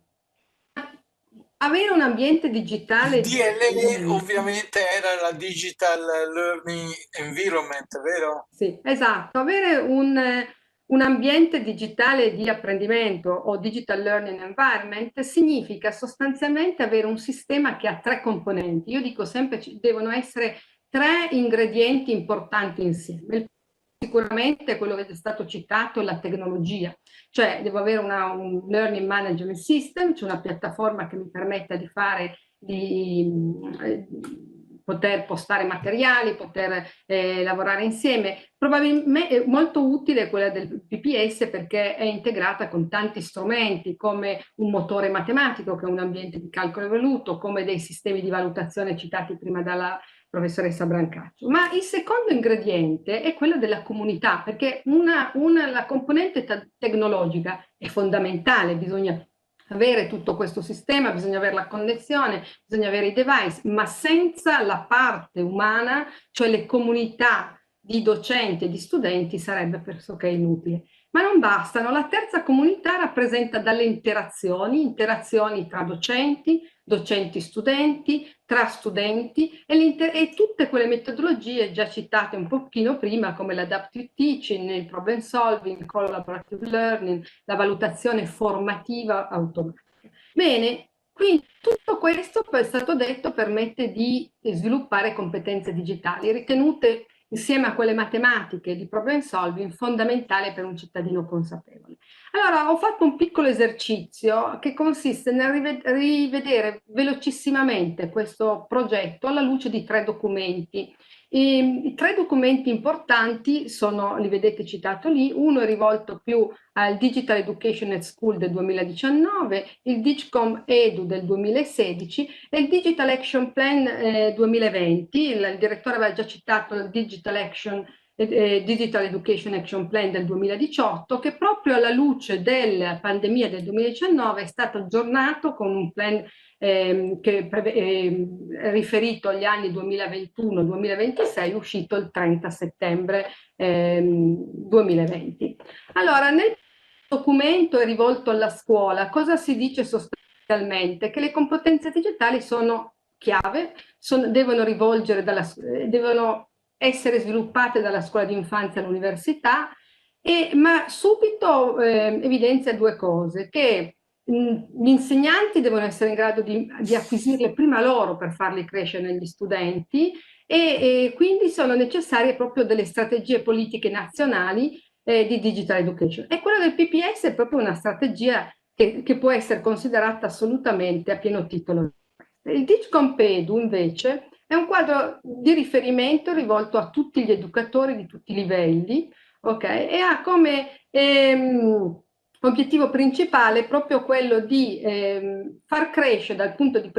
Avere un ambiente digitale... Il DLE ovviamente era la Digital Learning Environment, vero? Sì, esatto. Avere un ambiente digitale di apprendimento o Digital Learning Environment significa sostanzialmente avere un sistema che ha 3 componenti. Io dico sempre che devono essere 3 ingredienti importanti insieme. Sicuramente quello che è stato citato è la tecnologia, cioè devo avere un learning management system, cioè una piattaforma che mi permetta di fare, poter postare materiali, poter lavorare insieme. Probabilmente è molto utile quella del PPS perché è integrata con tanti strumenti come un motore matematico che è un ambiente di calcolo evoluto, come dei sistemi di valutazione citati prima dalla professoressa Brancaccio. Ma il secondo ingrediente è quello della comunità, perché la componente tecnologica è fondamentale, bisogna avere tutto questo sistema, bisogna avere la connessione, bisogna avere i device, ma senza la parte umana, cioè le comunità di docenti e di studenti, sarebbe pressoché inutile. Ma non bastano, la terza comunità rappresenta dalle interazioni tra docenti, docenti-studenti, tra studenti e tutte quelle metodologie già citate un pochino prima come l'adaptive teaching, il problem solving, il collaborative learning, la valutazione formativa automatica. Bene, quindi tutto questo, è stato detto, permette di sviluppare competenze digitali ritenute insieme a quelle matematiche di problem solving fondamentale per un cittadino consapevole. Allora, ho fatto un piccolo esercizio che consiste nel rivedere velocissimamente questo progetto alla luce di 3 documenti. I 3 documenti importanti sono, li vedete citato lì, uno è rivolto più al Digital Education at School del 2019, il DIGCOM Edu del 2016 e il Digital Action Plan 2020. Il direttore aveva già citato il Digital Education Action Plan del 2018, che proprio alla luce della pandemia del 2019 è stato aggiornato con un plan che è riferito agli anni 2021-2026, uscito il 30 settembre 2020. Allora, nel documento è rivolto alla scuola. Cosa si dice sostanzialmente? Che le competenze digitali sono chiave, devono essere sviluppate dalla scuola di infanzia all'università, ma subito evidenzia 2 cose, che gli insegnanti devono essere in grado di acquisirle prima loro per farli crescere negli studenti e quindi sono necessarie proprio delle strategie politiche nazionali di digital education. E quella del PPS è proprio una strategia che può essere considerata assolutamente a pieno titolo. Il DigComPedu invece è un quadro di riferimento rivolto a tutti gli educatori di tutti i livelli, okay? E ha come obiettivo principale proprio quello di far crescere dal punto di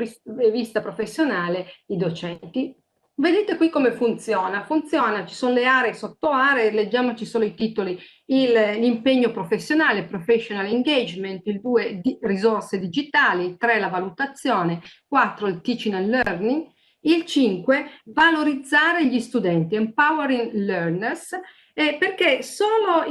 vista professionale i docenti. Vedete qui come funziona. Funziona, ci sono le aree, sottoaree, leggiamoci solo i titoli: l'impegno professionale, professional engagement, il 2 risorse digitali, il 3 la valutazione, 4 il teaching and learning, il 5 valorizzare gli studenti, empowering learners, perché solo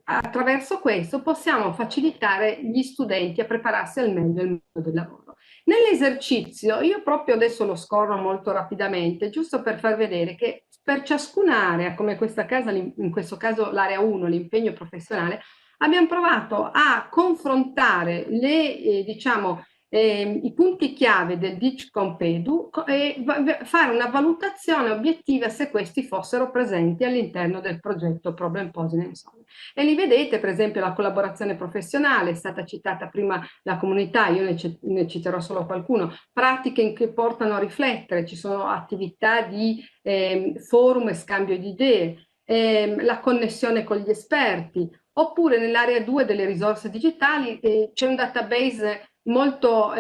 attraverso questo possiamo facilitare gli studenti a prepararsi al meglio al mondo del lavoro. Nell'esercizio, io proprio adesso lo scorro molto rapidamente, giusto per far vedere che per ciascuna area, come in questo caso l'area 1, l'impegno professionale, abbiamo provato a confrontare i punti chiave del DigComPedu e fare una valutazione obiettiva se questi fossero presenti all'interno del progetto Problem Posing and Solving. E li vedete, per esempio, la collaborazione professionale, è stata citata prima la comunità, io ne citerò solo qualcuno, pratiche che portano a riflettere, ci sono attività di forum e scambio di idee, la connessione con gli esperti, oppure nell'area 2 delle risorse digitali c'è un database molto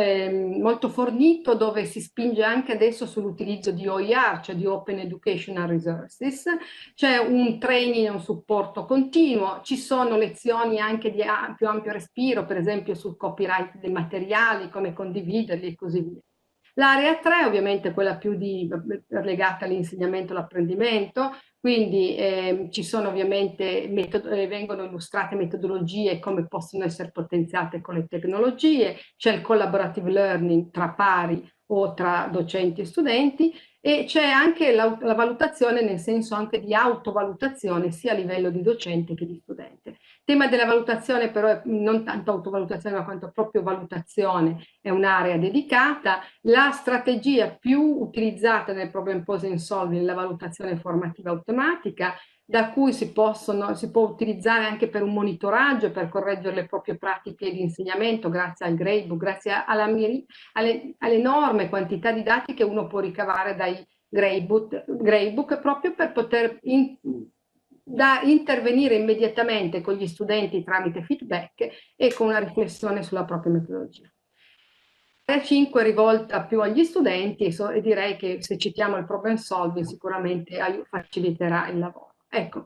fornito dove si spinge anche adesso sull'utilizzo di OER, cioè di Open Educational Resources, c'è un training e un supporto continuo, ci sono lezioni anche di più ampio respiro, per esempio sul copyright dei materiali, come condividerli e così via. L'area 3 ovviamente è quella più legata all'insegnamento e all'apprendimento, quindi ci sono ovviamente vengono illustrate metodologie e come possono essere potenziate con le tecnologie, c'è il collaborative learning tra pari o tra docenti e studenti, e c'è anche la valutazione, nel senso anche di autovalutazione sia a livello di docente che di studente. Il tema della valutazione però è non tanto autovalutazione ma quanto proprio valutazione, è un'area dedicata. La strategia più utilizzata nel problem posing solving è la valutazione formativa automatica, da cui si può utilizzare anche per un monitoraggio, per correggere le proprie pratiche di insegnamento grazie al gradebook, grazie all'enorme quantità di dati che uno può ricavare dai gradebook proprio per poter intervenire immediatamente con gli studenti tramite feedback e con una riflessione sulla propria metodologia. La 5 è rivolta più agli studenti e direi che se citiamo il problem solving sicuramente faciliterà il lavoro. Ecco,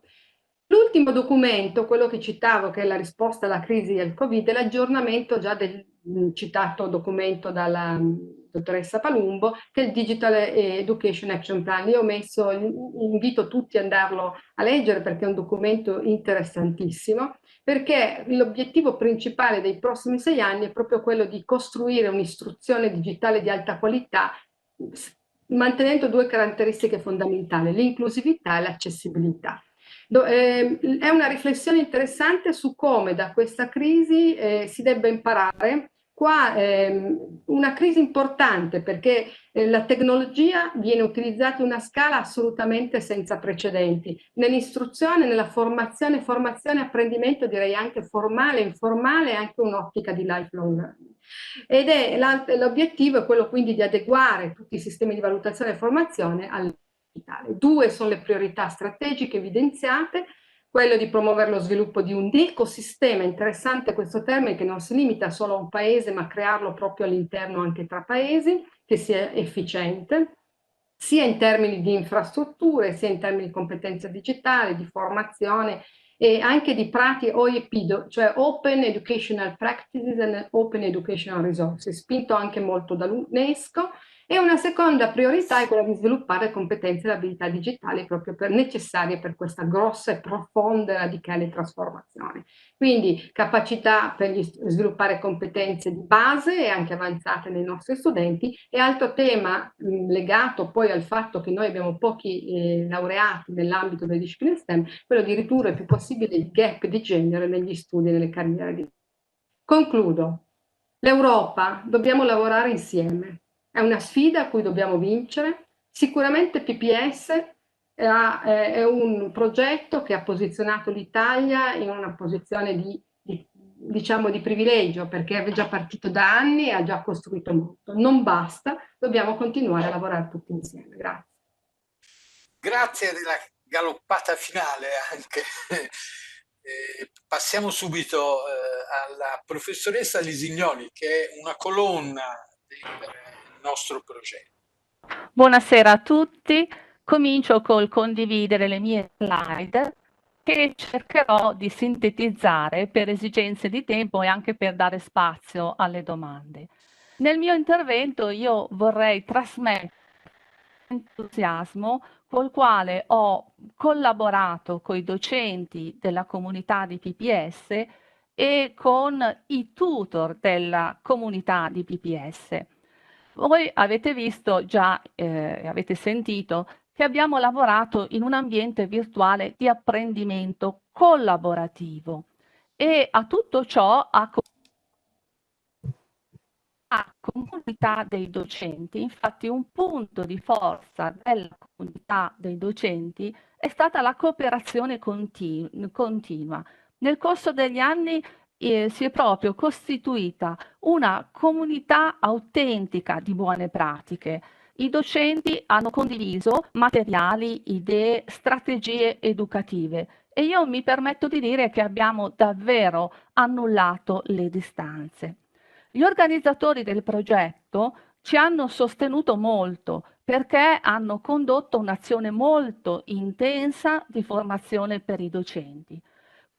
l'ultimo documento, quello che citavo, che è la risposta alla crisi del Covid, è l'aggiornamento già del citato documento dalla dottoressa Palumbo, che è il Digital Education Action Plan. Io invito tutti ad andarlo a leggere perché è un documento interessantissimo, perché l'obiettivo principale dei prossimi 6 anni è proprio quello di costruire un'istruzione digitale di alta qualità, mantenendo 2 caratteristiche fondamentali, l'inclusività e l'accessibilità. È una riflessione interessante su come da questa crisi si debba imparare. Qua una crisi importante perché la tecnologia viene utilizzata in una scala assolutamente senza precedenti, nell'istruzione, nella formazione e apprendimento, direi anche formale e informale, anche un'ottica di lifelong learning. Ed l'obiettivo è quello quindi di adeguare tutti i sistemi di valutazione e formazione al digitale. 2 sono le priorità strategiche evidenziate: quello di promuovere lo sviluppo di un ecosistema, interessante questo termine, che non si limita solo a un paese ma crearlo proprio all'interno anche tra paesi, che sia efficiente, sia in termini di infrastrutture, sia in termini di competenze digitali, di formazione e anche di pratiche OEP, cioè Open Educational Practices and Open Educational Resources, spinto anche molto dall'UNESCO. E una seconda priorità è quella di sviluppare competenze e abilità digitali proprio necessarie per questa grossa e profonda e radicale trasformazione. Quindi capacità per sviluppare competenze di base e anche avanzate nei nostri studenti. E altro tema legato poi al fatto che noi abbiamo pochi laureati nell'ambito delle discipline STEM, quello di ridurre il più possibile il gap di genere negli studi e nelle carriere. Concludo. L'Europa, dobbiamo lavorare insieme. È una sfida a cui dobbiamo vincere. Sicuramente PPS è un progetto che ha posizionato l'Italia in una posizione diciamo di privilegio, perché è già partito da anni e ha già costruito molto. Non basta, dobbiamo continuare a lavorare tutti insieme. Grazie. Grazie della galoppata finale anche. Passiamo subito alla professoressa Lisignoli, che è una colonna del nostro progetto. Buonasera a tutti, comincio col condividere le mie slide che cercherò di sintetizzare per esigenze di tempo e anche per dare spazio alle domande. Nel mio intervento io vorrei trasmettere l'entusiasmo col quale ho collaborato con i docenti della comunità di PPS e con i tutor della comunità di PPS. Voi avete visto già, avete sentito che abbiamo lavorato in un ambiente virtuale di apprendimento collaborativo e a tutto ciò a comunità dei docenti. Infatti un punto di forza della comunità dei docenti è stata la cooperazione continua. Nel corso degli anni si è proprio costituita una comunità autentica di buone pratiche. I docenti hanno condiviso materiali, idee, strategie educative e io mi permetto di dire che abbiamo davvero annullato le distanze. Gli organizzatori del progetto ci hanno sostenuto molto perché hanno condotto un'azione molto intensa di formazione per i docenti.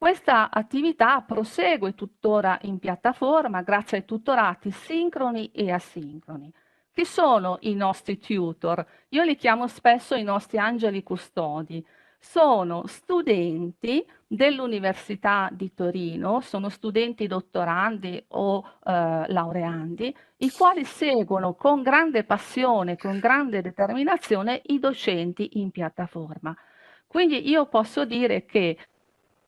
Questa attività prosegue tuttora in piattaforma grazie ai tutorati sincroni e asincroni. Chi sono i nostri tutor? Io li chiamo spesso i nostri angeli custodi. Sono studenti dell'Università di Torino, sono studenti dottorandi o laureandi, i quali seguono con grande passione, con grande determinazione i docenti in piattaforma. Quindi io posso dire che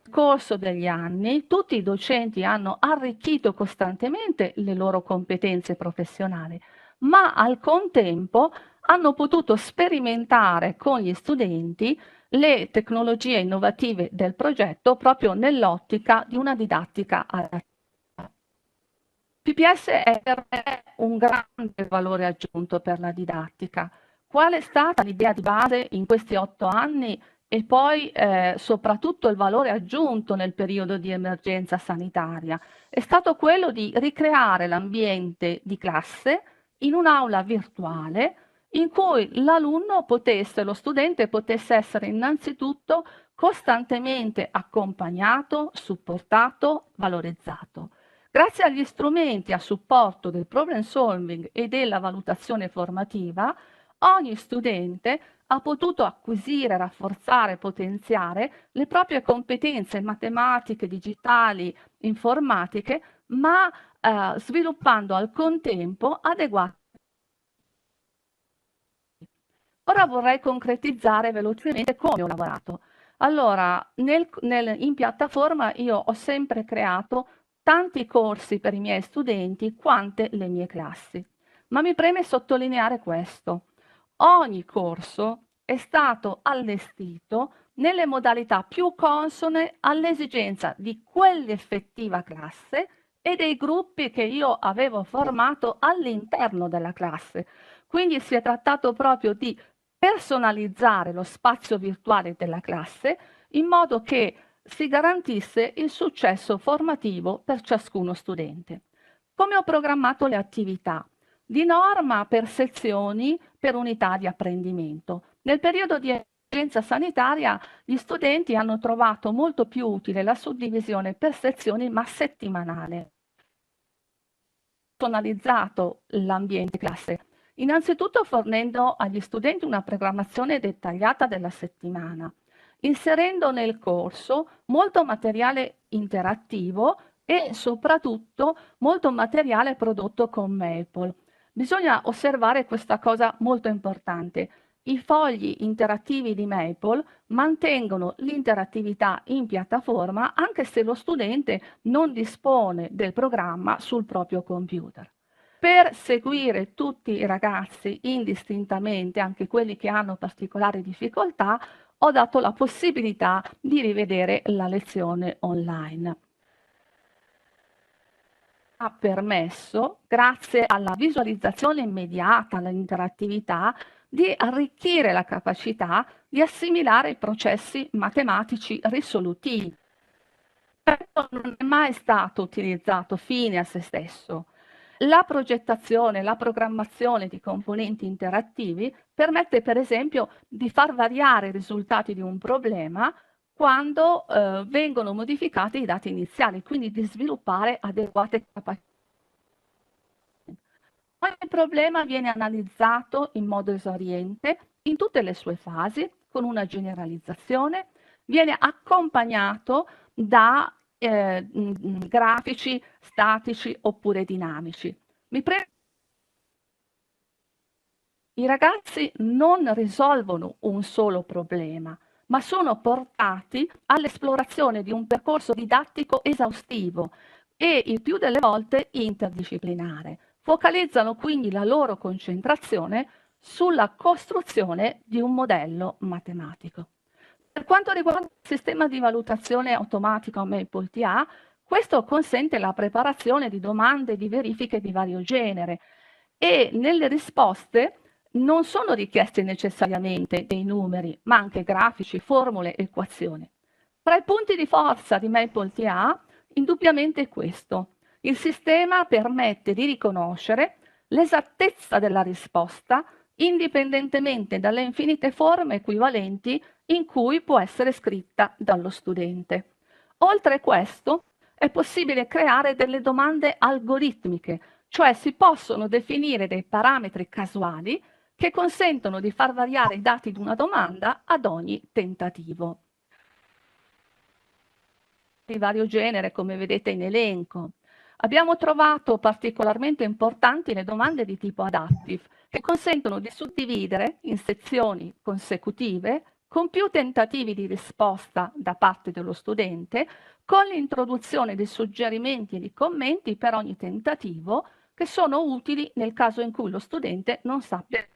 nel corso degli anni tutti i docenti hanno arricchito costantemente le loro competenze professionali, ma al contempo hanno potuto sperimentare con gli studenti le tecnologie innovative del progetto proprio nell'ottica di una didattica adattiva. PPS è per me un grande valore aggiunto per la didattica. Qual è stata l'idea di base in questi 8 anni e poi soprattutto il valore aggiunto nel periodo di emergenza sanitaria? È stato quello di ricreare l'ambiente di classe in un'aula virtuale in cui l'alunno potesse, lo studente potesse essere innanzitutto costantemente accompagnato, supportato, valorizzato. Grazie agli strumenti a supporto del problem solving e della valutazione formativa, ogni studente ha potuto acquisire, rafforzare, potenziare le proprie competenze matematiche, digitali, informatiche, ma sviluppando al contempo adeguati. Ora vorrei concretizzare velocemente come ho lavorato. Allora, in piattaforma io ho sempre creato tanti corsi per i miei studenti quante le mie classi, ma mi preme sottolineare questo. Ogni corso è stato allestito nelle modalità più consone all'esigenza di quell'effettiva classe e dei gruppi che io avevo formato all'interno della classe. Quindi si è trattato proprio di personalizzare lo spazio virtuale della classe in modo che si garantisse il successo formativo per ciascuno studente. Come ho programmato le attività? Di norma per sezioni, per unità di apprendimento. Nel periodo di emergenza sanitaria gli studenti hanno trovato molto più utile la suddivisione per sezioni ma settimanale. Personalizzato l'ambiente classe. Innanzitutto fornendo agli studenti una programmazione dettagliata della settimana, inserendo nel corso molto materiale interattivo e soprattutto molto materiale prodotto con Maple. Bisogna osservare questa cosa molto importante. I fogli interattivi di Maple mantengono l'interattività in piattaforma anche se lo studente non dispone del programma sul proprio computer. Per seguire tutti i ragazzi indistintamente, anche quelli che hanno particolari difficoltà, ho dato la possibilità di rivedere la lezione online. Ha permesso, grazie alla visualizzazione immediata, all'interattività, di arricchire la capacità di assimilare i processi matematici risolutivi. Questo non è mai stato utilizzato fine a se stesso. La progettazione, la programmazione di componenti interattivi permette per esempio di far variare i risultati di un problema quando vengono modificati i dati iniziali, quindi di sviluppare adeguate capacità. Ogni problema viene analizzato in modo esauriente in tutte le sue fasi, con una generalizzazione, viene accompagnato da grafici statici oppure dinamici. I ragazzi non risolvono un solo problema, ma sono portati all'esplorazione di un percorso didattico esaustivo e il più delle volte interdisciplinare. Focalizzano quindi la loro concentrazione sulla costruzione di un modello matematico. Per quanto riguarda il sistema di valutazione automatica Maple-TA, questo consente la preparazione di domande di verifiche di vario genere e nelle risposte non sono richiesti necessariamente dei numeri, ma anche grafici, formule, equazioni. Tra i punti di forza di Maple-TA, indubbiamente è questo. Il sistema permette di riconoscere l'esattezza della risposta indipendentemente dalle infinite forme equivalenti in cui può essere scritta dallo studente. Oltre a questo, è possibile creare delle domande algoritmiche, cioè si possono definire dei parametri casuali che consentono di far variare i dati di una domanda ad ogni tentativo. Di vario genere, come vedete in elenco. Abbiamo trovato particolarmente importanti le domande di tipo adaptive, che consentono di suddividere in sezioni consecutive con più tentativi di risposta da parte dello studente, con l'introduzione di suggerimenti e di commenti per ogni tentativo, che sono utili nel caso in cui lo studente non sappia.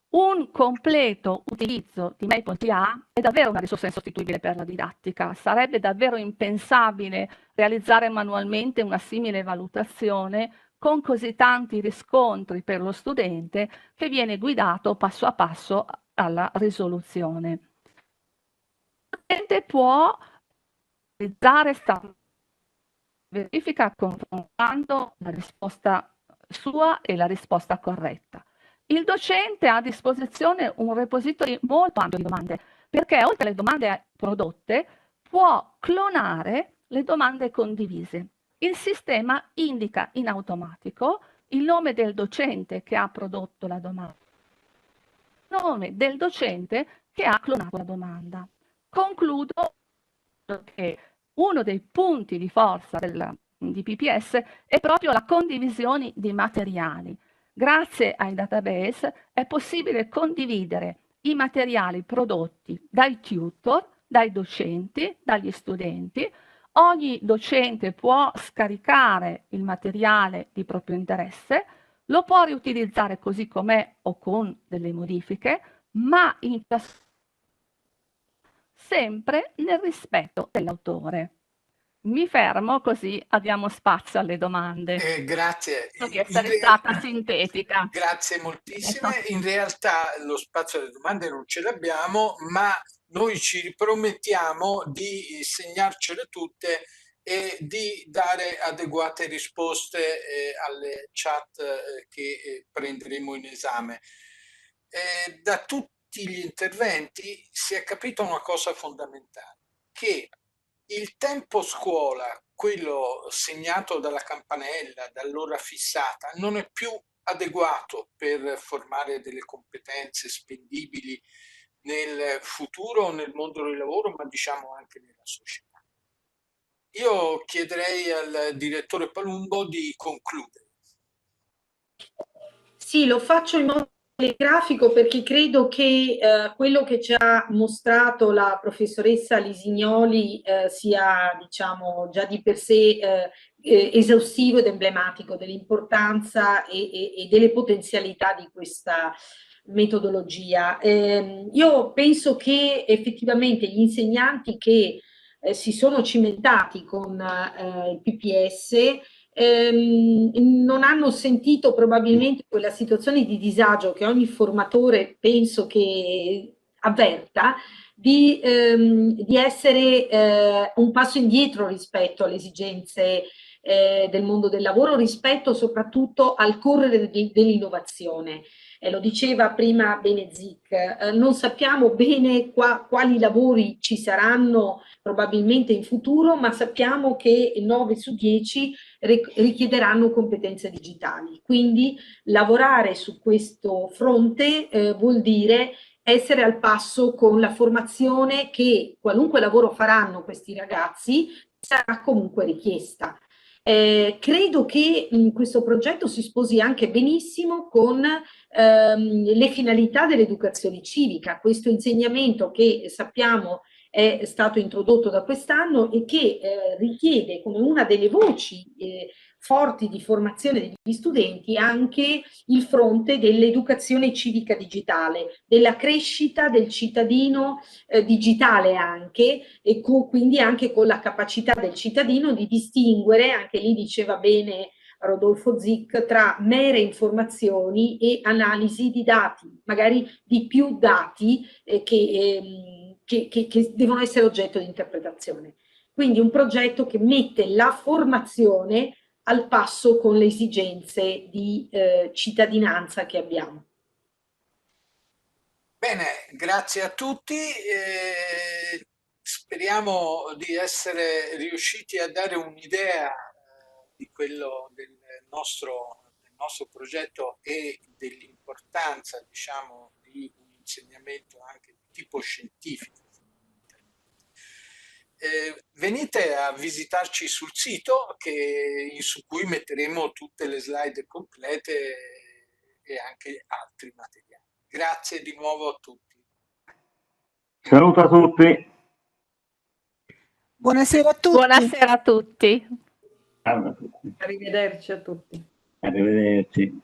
Un completo utilizzo di Maple.TA è davvero una risorsa insostituibile per la didattica. Sarebbe davvero impensabile realizzare manualmente una simile valutazione con così tanti riscontri per lo studente che viene guidato passo a passo alla risoluzione. Lo studente può realizzare sta verifica confrontando la risposta sua e la risposta corretta. Il docente ha a disposizione un repository molto ampio di domande, perché oltre alle domande prodotte può clonare le domande condivise. Il sistema indica in automatico il nome del docente che ha prodotto la domanda, il nome del docente che ha clonato la domanda. Concludo che uno dei punti di forza di PPS è proprio la condivisione di materiali. Grazie ai database è possibile condividere i materiali prodotti dai tutor, dai docenti, dagli studenti. Ogni docente può scaricare il materiale di proprio interesse, lo può riutilizzare così com'è o con delle modifiche, ma sempre nel rispetto dell'autore. Mi fermo così abbiamo spazio alle domande. Grazie. Spero di essere stata sintetica. Grazie moltissime. In realtà lo spazio alle domande non ce l'abbiamo, ma noi ci ripromettiamo di segnarcele tutte e di dare adeguate risposte alle chat che prenderemo in esame. Da tutti gli interventi si è capito una cosa fondamentale, che il tempo scuola, quello segnato dalla campanella, dall'ora fissata, non è più adeguato per formare delle competenze spendibili nel futuro, nel mondo del lavoro, ma diciamo anche nella società. Io chiederei al direttore Palumbo di concludere. Sì, lo faccio in modo telegrafico perché credo che quello che ci ha mostrato la professoressa Lisignoli sia, diciamo, già di per sé esaustivo ed emblematico dell'importanza e delle potenzialità di questa metodologia. Io penso che effettivamente gli insegnanti che si sono cimentati con il PPS non hanno sentito probabilmente quella situazione di disagio che ogni formatore penso che avverta di essere un passo indietro rispetto alle esigenze del mondo del lavoro, rispetto soprattutto al correre dell'innovazione. Lo diceva prima Benezic, non sappiamo bene quali lavori ci saranno probabilmente in futuro, ma sappiamo che 9 su 10 richiederanno competenze digitali. Quindi lavorare su questo fronte vuol dire essere al passo con la formazione che qualunque lavoro faranno questi ragazzi sarà comunque richiesta. Credo che questo progetto si sposi anche benissimo con le finalità dell'educazione civica, questo insegnamento che sappiamo è stato introdotto da quest'anno e che richiede come una delle voci forti di formazione degli studenti anche il fronte dell'educazione civica digitale, della crescita del cittadino digitale anche e quindi anche con la capacità del cittadino di distinguere, anche lì diceva bene Rodolfo Zic, tra mere informazioni e analisi di dati, magari di più dati che devono essere oggetto di interpretazione. Quindi un progetto che mette la formazione al passo con le esigenze di cittadinanza che abbiamo. Bene, grazie a tutti. speriamo di essere riusciti a dare un'idea di quello del nostro progetto e dell'importanza, diciamo, di un insegnamento anche di tipo scientifico. Venite a visitarci sul sito su cui metteremo tutte le slide complete e anche altri materiali. Grazie di nuovo a tutti. Saluto a tutti. Buonasera a tutti. Buonasera a tutti. Ciao a tutti. Arrivederci a tutti. Arrivederci.